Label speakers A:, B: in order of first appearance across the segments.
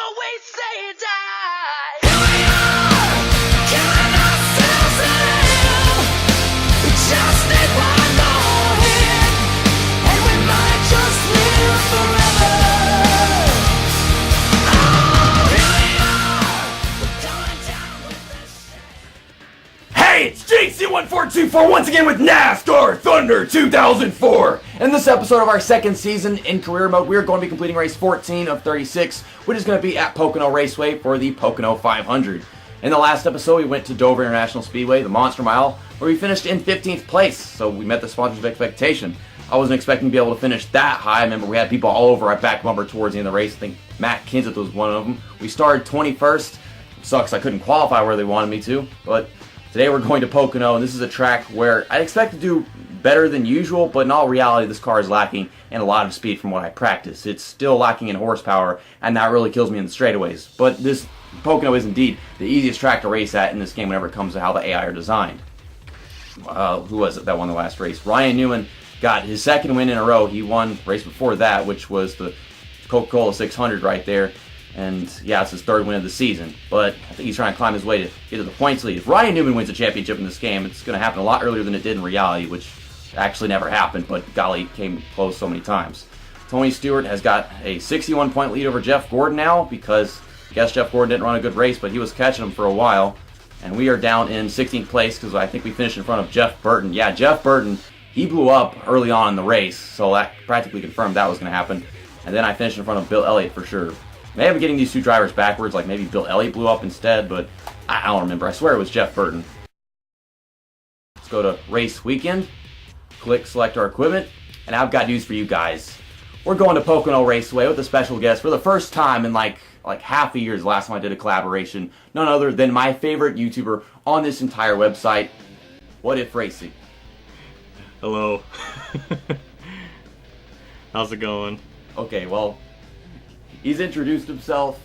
A: always say die. Here we are, killing ourselves a little. We just need one more hit, and we might just live forever. Oh, here we are, we're going down with this shit.
B: Hey, it's JC1424 once again with NASCAR Thunder 2004. In this episode of our second season in career mode, we are going to be completing race 14 of 36, which is going to be at Pocono Raceway for the Pocono 500. In the last episode, we went to Dover International Speedway, the Monster Mile, where we finished in 15th place, so we met the sponsor's expectation. I wasn't expecting to be able to finish that high. I remember we had people all over our back bumper towards the end of the race. I think Matt Kinseth was one of them. We started 21st. Sucks I couldn't qualify where they wanted me to, but today we're going to Pocono, and this is a track where I expect to do better than usual, but in all reality, this car is lacking in a lot of speed from what I practice. It's still lacking in horsepower, and that really kills me in the straightaways. But this Pocono is indeed the easiest track to race at in this game whenever it comes to how the AI are designed. Who was it that won the last race? Ryan Newman got his second win in a row. He won the race before that, which was the Coca-Cola 600 right there. And yeah, it's his third win of the season. But I think he's trying to climb his way to get to the points lead. If Ryan Newman wins the championship in this game, it's going to happen a lot earlier than it did in reality, which actually never happened, but golly, came close so many times. Tony Stewart has got a 61-point lead over Jeff Gordon now, because I guess Jeff Gordon didn't run a good race, but he was catching him for a while. And we are down in 16th place because I think we finished in front of Jeff Burton. Yeah, Jeff Burton, he blew up early on in the race, so that practically confirmed that was going to happen. And then I finished in front of Bill Elliott for sure. Maybe I'm getting these two drivers backwards, like maybe Bill Elliott blew up instead, but I don't remember. I swear it was Jeff Burton. Let's go to race weekend. Click select our equipment, and I've got news for you guys. We're going to Pocono Raceway with a special guest for the first time in like half a year. The last time I did a collaboration, none other than my favorite YouTuber on this entire website, What If Racing.
C: Hello. How's it going?
B: Okay, well, he's introduced himself.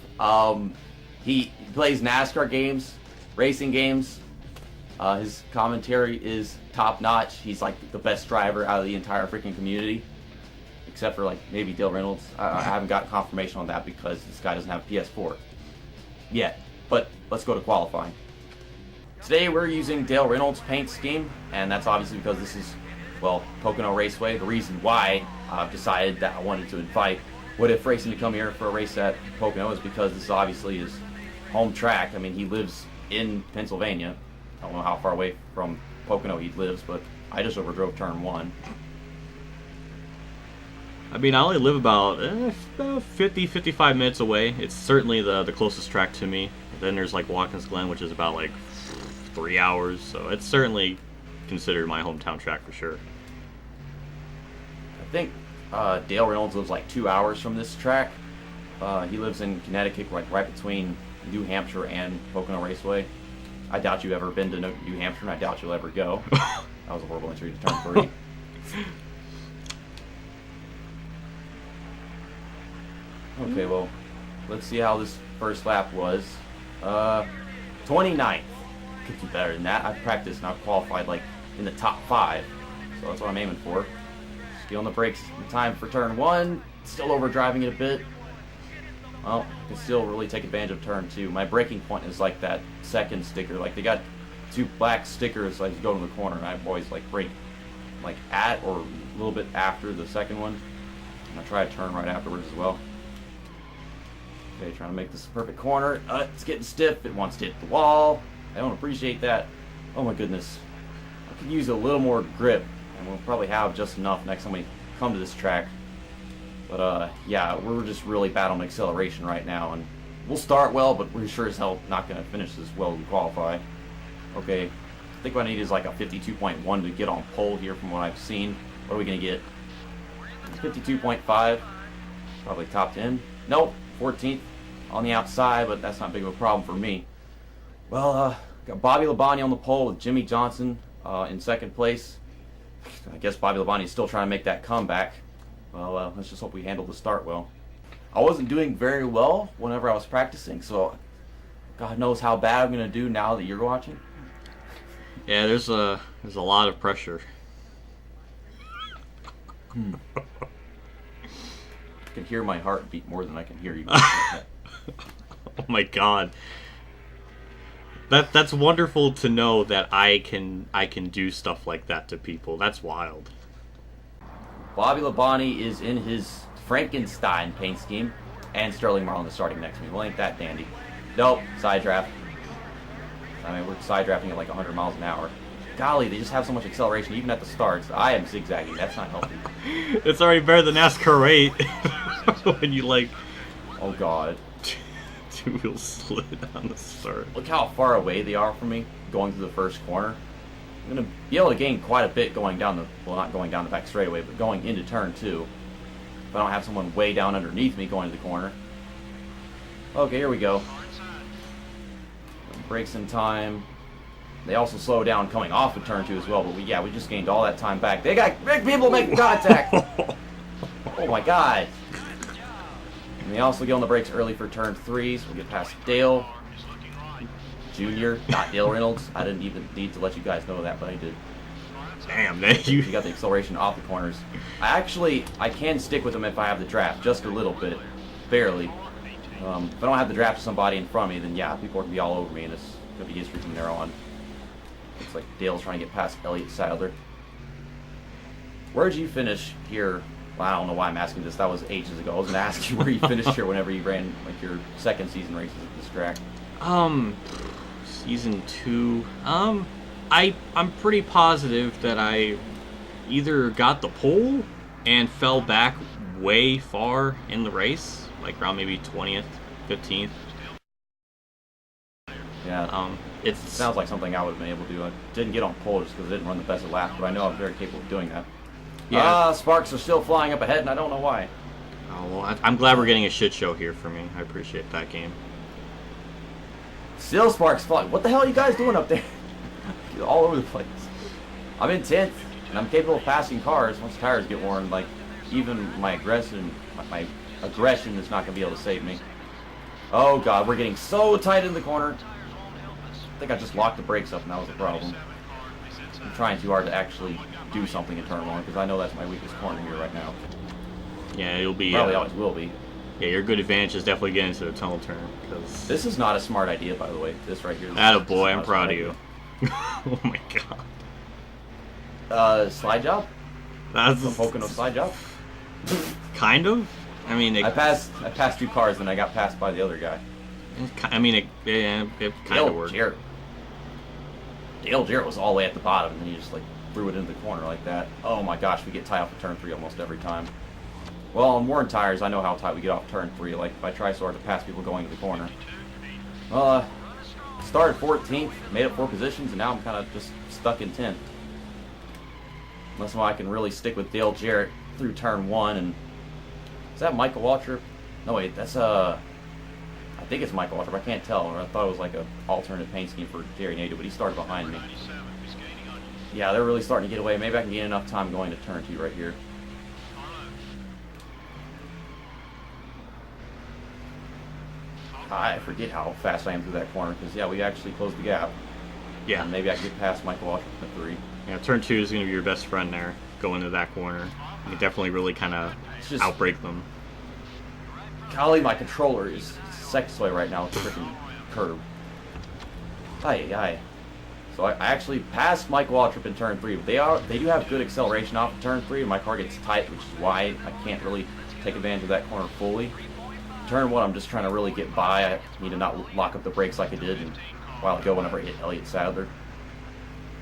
B: He plays NASCAR games, racing games. His commentary is top notch. He's like the best driver out of the entire freaking community, except for like maybe Dale Reynolds. I haven't got confirmation on that because this guy doesn't have a PS4 yet. But let's go to qualifying. Today we're using Dale Reynolds' paint scheme, and that's obviously because this is, well, Pocono Raceway. The reason why I've decided that I wanted to invite What If Racing to come here for a race at Pocono is because this is obviously his home track. I mean, he lives in Pennsylvania. I don't know how far away from Pocono he lives, but I just overdrove turn 1.
C: I mean, I only live about 50, 55 minutes away. It's certainly the closest track to me. Then there's like Watkins Glen, which is about like 3 hours. So it's certainly considered my hometown track for sure.
B: I think Dale Reynolds lives like 2 hours from this track. He lives in Connecticut, like right between New Hampshire and Pocono Raceway. I doubt you've ever been to New Hampshire, and I doubt you'll ever go. That was a horrible entry to turn 3. Okay, well, let's see how this first lap was. 29th. Could do better than that. I've practiced and I've qualified like in the top 5. So that's what I'm aiming for. Just on the brakes in time for turn 1. Still overdriving it a bit. Well, I can still really take advantage of turn 2. My braking point is like that second sticker. Like they got 2 black stickers like you go to the corner, and I always like brake like at or a little bit after the second one. And I try to turn right afterwards as well. Okay, trying to make this a perfect corner. It's getting stiff. It wants to hit the wall. I don't appreciate that. Oh my goodness. I could use a little more grip, and we'll probably have just enough next time we come to this track. But yeah, we're just really bad on acceleration right now, and we'll start well, but we're sure as hell not going to finish as well as we qualify. Okay, I think what I need is like a 52.1 to get on pole here from what I've seen. What are we going to get? 52.5, probably top 10. Nope, 14th on the outside, but that's not big of a problem for me. Well, got Bobby Labonte on the pole with Jimmy Johnson in second place. I guess Bobby Labonte is still trying to make that comeback. Well, let's just hope we handle the start well. I wasn't doing very well whenever I was practicing, so God knows how bad I'm going to do now that you're watching.
C: Yeah, there's a lot of pressure.
B: can hear my heart beat more than I can hear you.
C: Oh my god. That's wonderful to know that I can do stuff like that to people. That's wild.
B: Bobby Labonte is in his Frankenstein paint scheme, and Sterling Marlin is starting next to me. Well, ain't that dandy? Nope, side draft. I mean, we're side drafting at like 100 miles an hour. Golly, they just have so much acceleration even at the starts. I am zigzagging. That's not healthy.
C: It's already better than NASCAR 8 when you like.
B: Oh god.
C: Two wheels slid on the start.
B: Look how far away they are from me going through the first corner. I'm going to be able to gain quite a bit going down the, well, not going down the back straightaway, but going into turn 2. If I don't have someone way down underneath me going to the corner. Okay, here we go. Brakes in time. They also slow down coming off of turn 2 as well, but we just gained all that time back. They got big people making contact! Oh my god. And they also get on the brakes early for turn 3, so we'll get past Dale Jr., not Dale Reynolds. I didn't even need to let you guys know that, but I did.
C: Damn, man.
B: You got the acceleration off the corners. I can stick with them if I have the draft, just a little bit. Barely. If I don't have the draft of somebody in front of me, then yeah, people are going to be all over me, and it's going to be history from there on. Looks like Dale's trying to get past Elliott Sadler. Where did you finish here? Well, I don't know why I'm asking this. That was ages ago. I was going to ask you where you finished here whenever you ran like your second season races at this track.
C: Season 2. I'm pretty positive that I either got the pole and fell back way far in the race, like around maybe 20th, 15th.
B: Yeah. It sounds like something I would have been able to do. I didn't get on pole just because I didn't run the best of laps, but I know I'm very capable of doing that. Yeah. Sparks are still flying up ahead, and I don't know why.
C: Oh, well, I'm glad we're getting a shit show here for me. I appreciate that game.
B: Still Sparks flying. What the hell are you guys doing up there? You're all over the place. I'm in 10th, and I'm capable of passing cars once tires get worn. Like, even my aggression is not going to be able to save me. Oh god, we're getting so tight in the corner. I think I just locked the brakes up, and that was the problem. I'm trying too hard to actually do something in turn 1, because I know that's my weakest corner here right now.
C: Yeah, you'll be...
B: Probably always will be.
C: Yeah, your good advantage is definitely getting into the tunnel turn. Cause
B: this is not a smart idea, by the way. This right here.
C: Attaboy, I'm proud of you. Oh my
B: god. Slide job?
C: That's
B: a Pocono slide job?
C: Kind of. I mean,
B: I passed 2 cars, and I got passed by the other guy.
C: I mean, it kind of worked.
B: Dale Jarrett was all the way at the bottom, and then he just like threw it into the corner like that. Oh my gosh, we get tight off of turn 3 almost every time. Well, on worn tires, I know how tight we get off turn 3. Like, if I try so hard to pass people going to the corner. Well, started 14th, made up 4 positions, and now I'm kind of just stuck in 10th. Unless I can really stick with Dale Jarrett through turn 1. And is that Michael Waltrip? No, wait, that's I think it's Michael Waltrip. I can't tell. Or I thought it was like an alternate paint scheme for Jerry Nadeau, but he started behind me. Yeah, they're really starting to get away. Maybe I can gain enough time going to turn 2 right here. I forget how fast I am through that corner, because, yeah, we actually closed the gap.
C: Yeah.
B: And maybe I can get past Michael Waltrip at 3.
C: Yeah, turn 2 is going to be your best friend there, going to that corner. You can definitely really kind of outbrake them.
B: Golly, my controller is sex toy right now with the freaking curb. Aye. So I actually passed Michael Waltrip in turn 3. They do have good acceleration off of turn 3, and my car gets tight, which is why I can't really take advantage of that corner fully. Turn 1, I'm just trying to really get by. I need to not lock up the brakes like I did a while ago whenever I hit Elliott Sadler.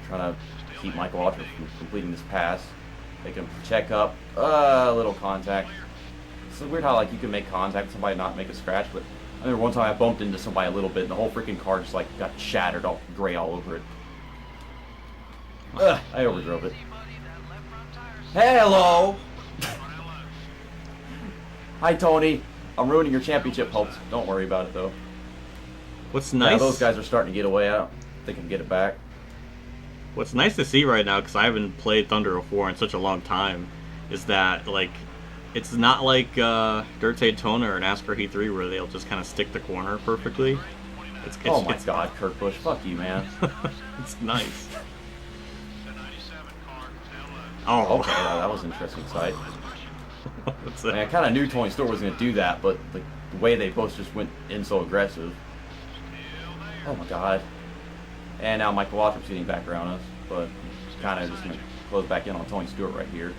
B: Trying to keep Michael Waltrip from completing this pass. Make him check up. A little contact. It's weird how like you can make contact with somebody and not make a scratch, but I remember one time I bumped into somebody a little bit and the whole freaking car just like got shattered, all gray all over it. I overdrove it. Hello! Hi, Tony. I'm ruining your championship hopes. Don't worry about it, though.
C: What's nice...
B: Yeah, those guys are starting to get away. I don't think I can get it back.
C: What's nice to see right now, because I haven't played Thunder 04 in such a long time, is that, like, it's not like Dirt Daytona or NASCAR Heat 3 where they'll just kind of stick the corner perfectly.
B: Oh my god, Kurt Busch. Fuck you, man.
C: It's nice. Oh.
B: Okay, that was an interesting sight.
C: That's
B: I mean, I
C: it.
B: kind of knew Tony Stewart was going to do that, but the way they both just went in so aggressive. Oh my god. And now Michael Waltrip's getting back around us, but kind of just going to close back in on Tony Stewart right here.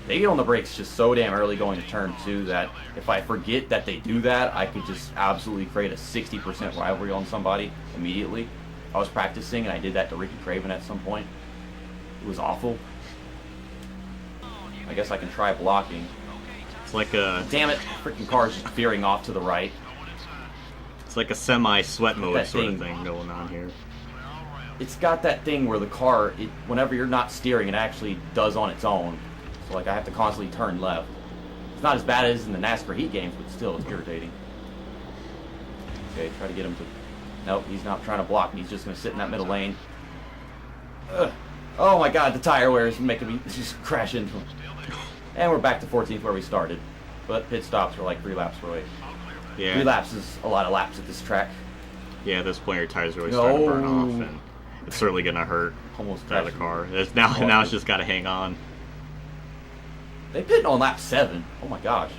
B: They get on the brakes just so damn early going to turn 2 that if I forget that they do that, I could just absolutely create a 60% rivalry on somebody immediately. I was practicing and I did that to Ricky Craven at some point. It was awful. I guess I can try blocking.
C: It's like a
B: Damn it, freaking car's just veering off to the right.
C: it's like a semi-sweat mode
B: That
C: sort of
B: thing.
C: thing going on here.
B: It's got that thing where the car, whenever you're not steering, it actually does on its own. So like I have to constantly turn left. It's not as bad as in the NASCAR Heat games, but still it's irritating. Okay, try to get him to... Nope, he's not trying to block me. He's just going to sit in that middle lane. Ugh. Oh my god, the tire wear is making me just crash into him. And we're back to 14th where we started. But pit stops are like 3 laps away. 3
C: Yeah,
B: laps is a lot of laps at this track.
C: yeah. At this point, your tires are really starting to burn
B: No.
C: off, and it's certainly gonna hurt
B: Almost
C: the other
B: crashed.
C: car. Now it's just got to hang on.
B: They pit on lap 7. Oh my gosh.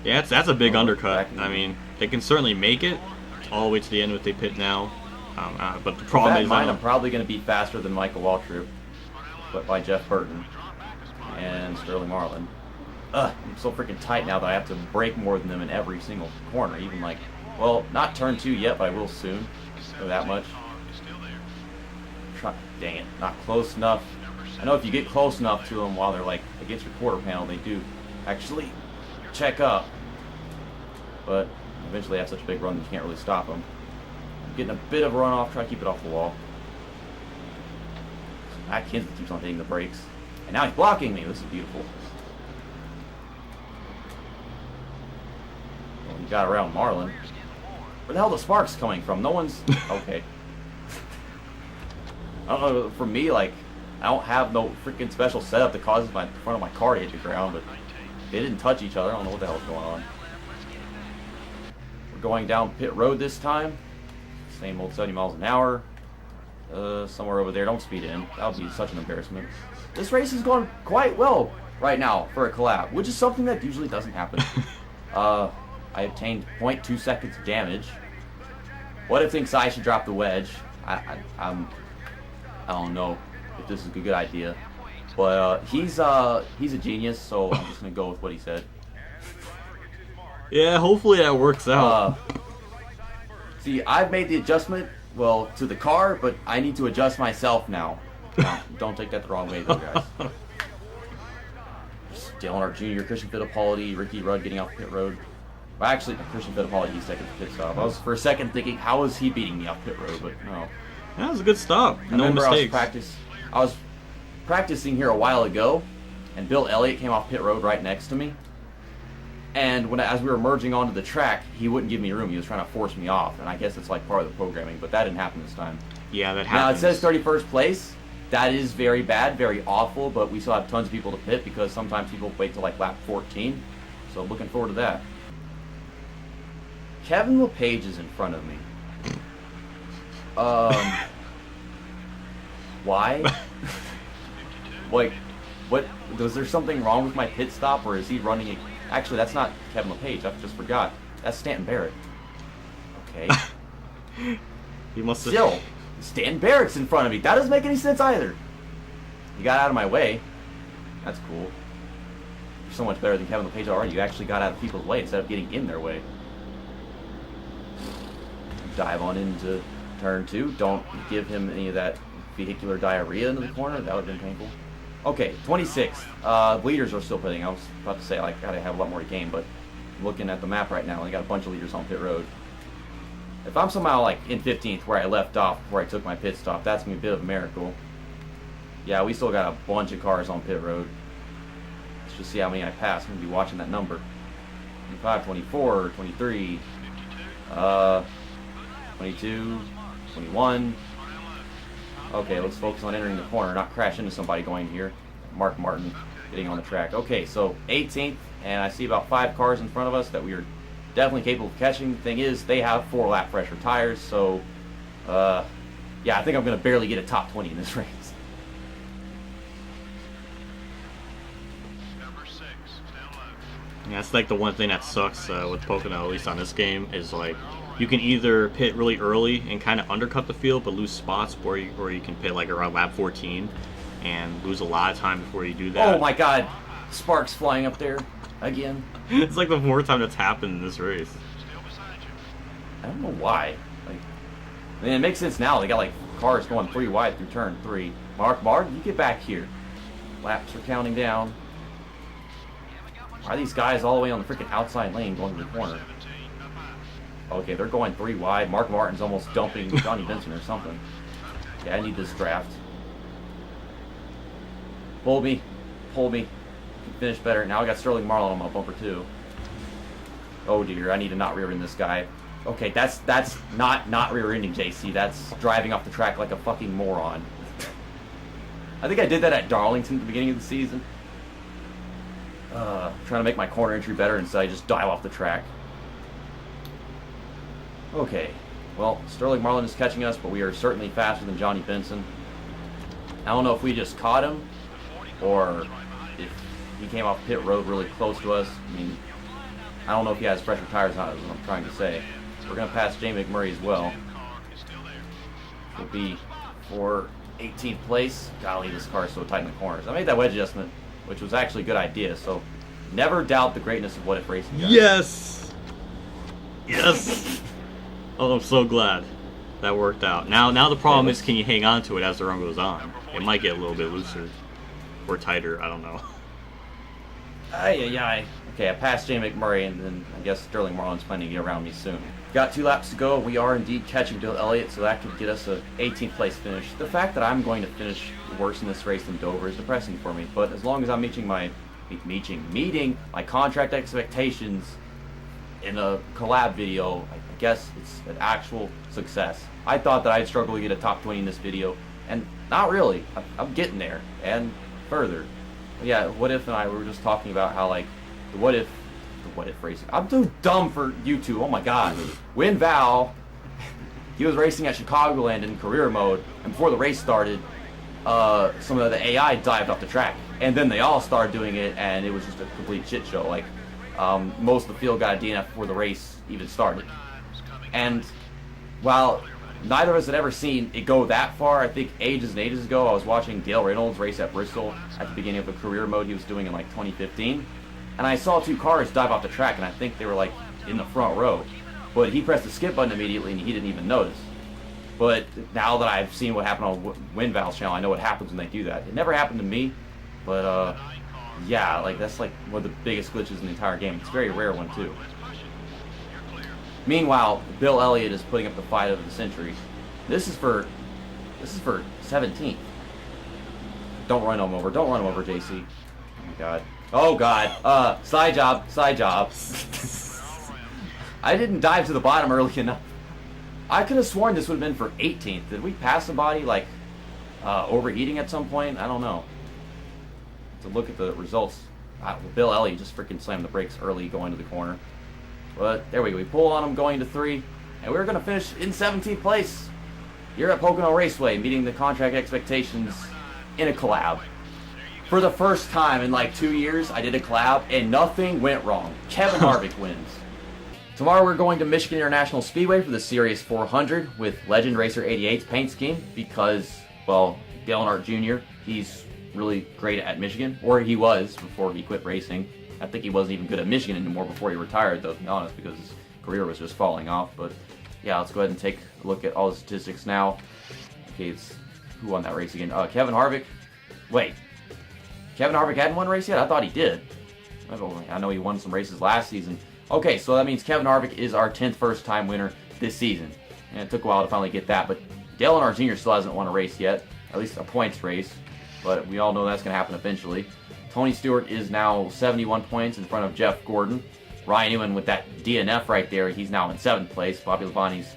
C: Yeah, that's a big
B: Oh,
C: undercut.
B: back-
C: I mean, they can certainly make it all the way to the end if they pit now. But the
B: With
C: problem
B: that in
C: is,
B: mind, I'm probably going to be faster than Michael Waltrip, but by Jeff Burton and Sterling Marlin. I'm so freaking tight now that I have to brake more than them in every single corner. Even like, well, not turn 2 yet, but I will soon. So that much. Dang it, not close enough. I know if you get close enough to them while they're like against your quarter panel, they do actually check up. But eventually, they have such a big run that you can't really stop them. I'm getting a bit of a runoff, try to keep it off the wall. Matt Kinsley keeps on hitting the brakes. And now he's blocking me. This is beautiful. Well, he got around Marlin. Where the hell are the sparks coming from? No one's... Okay. I don't know, for me, like, I don't have no freaking special setup that causes my front of my car to hit the ground, but they didn't touch each other. I don't know what the hell's going on. We're going down pit road this time. Same old 70 miles an hour. Somewhere over there. Don't speed in. That would be such an embarrassment. This race is going quite well right now for a collab, which is something that usually doesn't happen. I obtained 0.2 seconds of damage. What if thinks I should drop the wedge? I don't know if this is a good idea, but he's a genius, so I'm just gonna go with what he said.
C: yeah, hopefully that works out.
B: See, I've made the adjustment, well, to the car, but I need to adjust myself now. Don't take that the wrong way, though, guys. Dale Earnhardt Jr., Christian Fittipaldi, Ricky Rudd getting off pit road. Well, actually, Christian Fittipaldi, he's second pit stop. I was for a second thinking, how is he beating me off pit road? But no.
C: That was a good stop.
B: I
C: No
B: remember
C: mistakes.
B: I was practicing here a while ago, and Bill Elliott came off pit road right next to me. And as we were merging onto the track, he wouldn't give me room. He was trying to force me off, and I guess it's like part of the programming. But that didn't happen this time.
C: Yeah, that
B: Now it
C: happens.
B: says 31st place. That is very bad, very awful. But we still have tons of people to pit because sometimes people wait till like lap 14. So looking forward to that. Kevin LePage is in front of me. Why? Like, what? Was there something wrong with my pit stop, or is he running? Actually, that's not Kevin LePage. I just forgot. That's Stanton Barrett. Okay.
C: He must have.
B: Still, Stanton Barrett's in front of me. That doesn't make any sense either. You got out of my way. That's cool. You're so much better than Kevin LePage already. You actually got out of people's way instead of getting in their way. Dive on into turn 2. Don't give him any of that vehicular diarrhea into the corner. That would have been painful. Okay, 26th. Leaders are still pitting. I was about to say, like, gotta have a lot more to gain, but looking at the map right now, they got a bunch of leaders on pit road. If I'm somehow, like, in 15th where I left off, where I took my pit stop, that's gonna be a bit of a miracle. Yeah, we still got a bunch of cars on pit road. Let's just see how many I pass. I'm gonna be watching that number. 25, 24, 23, 22, 21. Okay, let's focus on entering the corner, not crash into somebody going here. Mark Martin getting on the track. Okay, so 18th, and I see about 5 cars in front of us that we are definitely capable of catching. The thing is, they have 4 lap pressure tires, so yeah, I think I'm going to barely get a top 20 in this race.
C: Yeah, that's like the one thing that sucks with Pocono, at least on this game, is like you can either pit really early and kind of undercut the field but lose spots, or you can pit like around lap 14 and lose a lot of time before you do that.
B: Oh my god, sparks flying up there again.
C: It's like the fourth time that's happened in this race.
B: I don't know why. Like, I mean, it makes sense now. They got like cars going 3 wide through turn 3. Mark, you get back here. Laps are counting down. Why are these guys all the way on the freaking outside lane going to the corner? Okay, they're going 3 wide. Mark Martin's almost dumping Johnny Benson or something. Yeah, I need this draft. Pull me. Finish better. Now I got Sterling Marlin on my bumper too. Oh dear, I need to not rear-end this guy. Okay, that's not rear-ending JC. That's driving off the track like a fucking moron. I think I did that at Darlington at the beginning of the season. Trying to make my corner entry better, instead I just dive off the track. Okay, well, Sterling Marlin is catching us, but we are certainly faster than Johnny Benson. I don't know if we just caught him, or if he came off pit road really close to us. I mean, I don't know if he has fresher tires on, is what I'm trying to say. We're going to pass Jay McMurray as well. Will be for 18th place. Golly, this car is so tight in the corners. I made that wedge adjustment, which was actually a good idea, so never doubt the greatness of What If Racing. Guys.
C: Yes! Oh, I'm so glad that worked out. Now the problem is, can you hang on to it as the run goes on? It might get a little bit looser or tighter, I don't know.
B: Ay. Okay, I passed Jay McMurray, and then I guess Sterling Marlin's planning to get around me soon. Got 2 laps to go. We are indeed catching Bill Elliott, so that could get us a 18th place finish. The fact that I'm going to finish worse in this race than Dover is depressing for me, but as long as I'm meeting my contract expectations in a collab video, I guess it's an actual success. I thought that I'd struggle to get a top 20 in this video, and not really. I'm getting there, and further. But yeah, What If and I were just talking about how, like, the What If racing. I'm too dumb for YouTube. Oh my god. Win Val, he was racing at Chicagoland in career mode, and before the race started, some of the AI dived off the track, and then they all started doing it, and it was just a complete shit show. Like, most of the field got a DNF before the race even started. And while neither of us had ever seen it go that far, I think ages and ages ago, I was watching Dale Reynolds race at Bristol at the beginning of a career mode he was doing in like 2015. And I saw 2 cars dive off the track, and I think they were like in the front row. But he pressed the skip button immediately, and he didn't even notice. But now that I've seen what happened on WinVal's channel, I know what happens when they do that. It never happened to me, but yeah, like that's like one of the biggest glitches in the entire game. It's a very rare one too. Meanwhile, Bill Elliott is putting up the fight of the century. This is for 17th. Don't run him over. Don't run him over, JC. Oh my god. Oh god. Side job. I didn't dive to the bottom early enough. I could have sworn this would have been for 18th. Did we pass somebody like overheating at some point? I don't know. To look at the results, Bill Elliott just freaking slammed the brakes early going to the corner. But there we go. We pull on him going to 3, and we're going to finish in 17th place here at Pocono Raceway, meeting the contract expectations in a collab. For the first time in like 2 years, I did a collab, and nothing went wrong. Kevin Harvick wins. Tomorrow we're going to Michigan International Speedway for the Series 400 with Legend Racer 88's paint scheme because, well, Dale Earnhardt Jr., he's really great at Michigan, or he was before he quit racing. I think he wasn't even good at Michigan anymore before he retired, though, to be honest, because his career was just falling off. But yeah, let's go ahead and take a look at all the statistics now. Okay, it's who won that race again? Kevin Harvick. Wait, Kevin Harvick hadn't won a race yet? I thought he did. I know he won some races last season. Okay, so that means Kevin Harvick is our 10th first-time winner this season. And it took a while to finally get that, but Dale Earnhardt Jr. still hasn't won a race yet, at least a points race. But we all know that's going to happen eventually. Tony Stewart is now 71 points in front of Jeff Gordon. Ryan Newman with that DNF right there, he's now in 7th place. Bobby Labonte's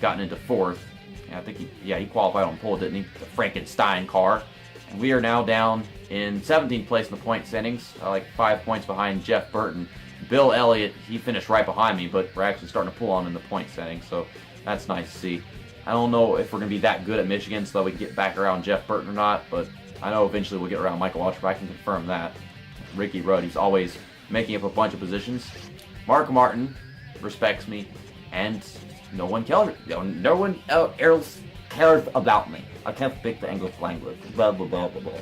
B: gotten into 4th. And I think he qualified on pole, didn't he? The Frankenstein car. And we are now down in 17th place in the point standings, like 5 points behind Jeff Burton. Bill Elliott, he finished right behind me, but we're actually starting to pull on in the point standings, so that's nice to see. I don't know if we're going to be that good at Michigan so that we can get back around Jeff Burton or not, but I know eventually we'll get around Michael Waltrip. I can confirm that. Ricky Rudd, he's always making up a bunch of positions. Mark Martin respects me, and no one else cares about me. I can't speak the English language. Blah, blah, blah, blah, blah.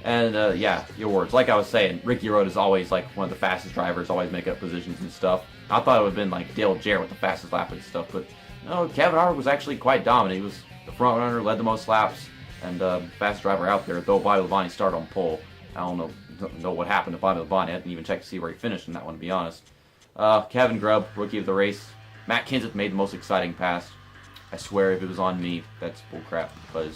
B: And, yeah, your words. Like I was saying, Ricky Road is always, like, one of the fastest drivers, always make up positions and stuff. I thought it would have been, like, Dale Jarrett with the fastest lap and stuff, but, no, Kevin Harvick was actually quite dominant. He was the front runner, led the most laps, and fastest driver out there, though Bobby Labonte started on pole. I don't know what happened to Bobby Labonte. I didn't even check to see where he finished in that one, to be honest. Kevin Grubb, rookie of the race. Matt Kenseth made the most exciting pass. I swear if it was on me, that's bullcrap, because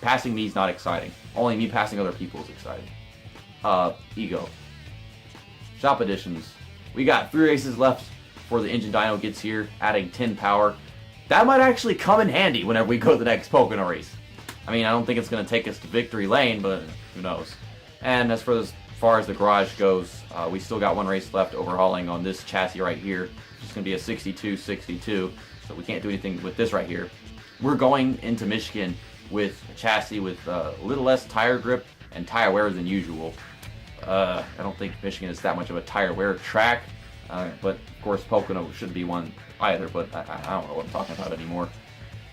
B: passing me is not exciting. Only me passing other people is exciting. Ego. Shop additions. We got 3 races left before the engine dyno gets here, adding 10 power. That might actually come in handy whenever we go to the next Pocono race. I mean, I don't think it's going to take us to victory lane, but who knows. And as far as the garage goes, we still got 1 race left overhauling on this chassis right here. It's going to be a 62-62, so we can't do anything with this right here. We're going into Michigan with a chassis with a little less tire grip and tire wear than usual. I don't think Michigan is that much of a tire wear track, but of course Pocono shouldn't be one either, but I don't know what I'm talking about anymore.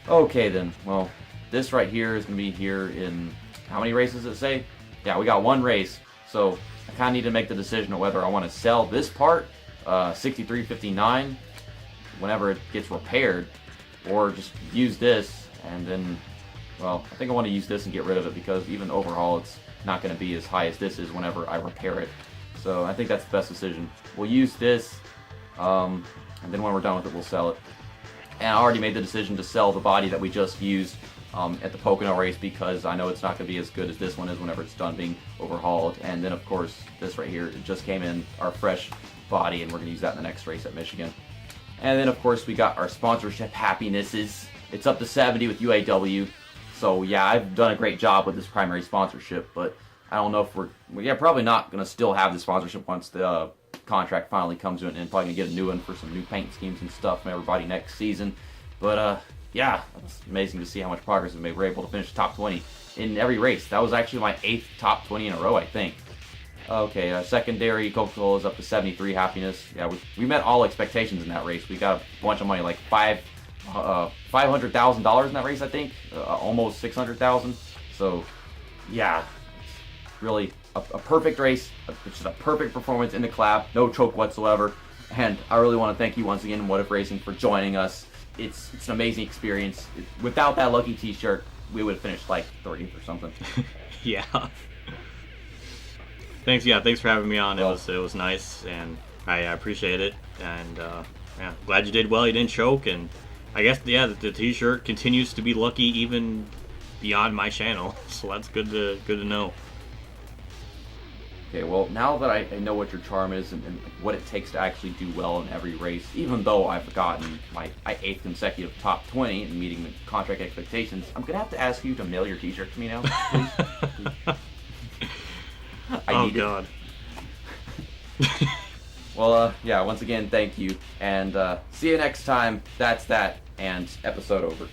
B: Okay then, well, this right here is going to be here in, how many races does it say? Yeah, we got 1 race, so I kind of need to make the decision of whether I want to sell this part, 6359, whenever it gets repaired, or just use this, and then, well, I think I want to use this and get rid of it, because even overhaul, it's not going to be as high as this is whenever I repair it. So I think that's the best decision. We'll use this, and then when we're done with it, we'll sell it. And I already made the decision to sell the body that we just used at the Pocono race, because I know it's not going to be as good as this one is whenever it's done being overhauled. And then, of course, this right here, it just came in, our fresh body, and we're going to use that in the next race at Michigan. And then, of course, we got our sponsorship happinesses. It's up to 70 with UAW. So, yeah, I've done a great job with this primary sponsorship, but I don't know if we're probably not going to still have the sponsorship once the contract finally comes to an end. Probably going to get a new one for some new paint schemes and stuff from everybody next season. But, yeah, it's amazing to see how much progress we made. We're able to finish top 20 in every race. That was actually my 8th top 20 in a row, I think. Okay, secondary Coca-Cola is up to 73 happiness. Yeah, we met all expectations in that race. We got a bunch of money, like $500,000 in that race, I think. Almost $600,000. So, yeah, it's really a perfect race. It's just a perfect performance in the clap. No choke whatsoever. And I really want to thank you once again, What If Racing, for joining us. It's an amazing experience. Without that lucky t-shirt, we would have finished like 30th or something.
C: Yeah. Thanks for having me on. Well, it was nice, and I appreciate it. And yeah, glad you did well. You didn't choke, and I guess the t-shirt continues to be lucky even beyond my channel. So that's good to know.
B: Okay, well, now that I know what your charm is and what it takes to actually do well in every race, even though I've gotten my 8th consecutive top 20 and meeting the contract expectations, I'm going to have to ask you to mail your t-shirt to me now, please. I need
C: God.
B: it. Well, yeah, once again, thank you, and see you next time. That's that, and episode over.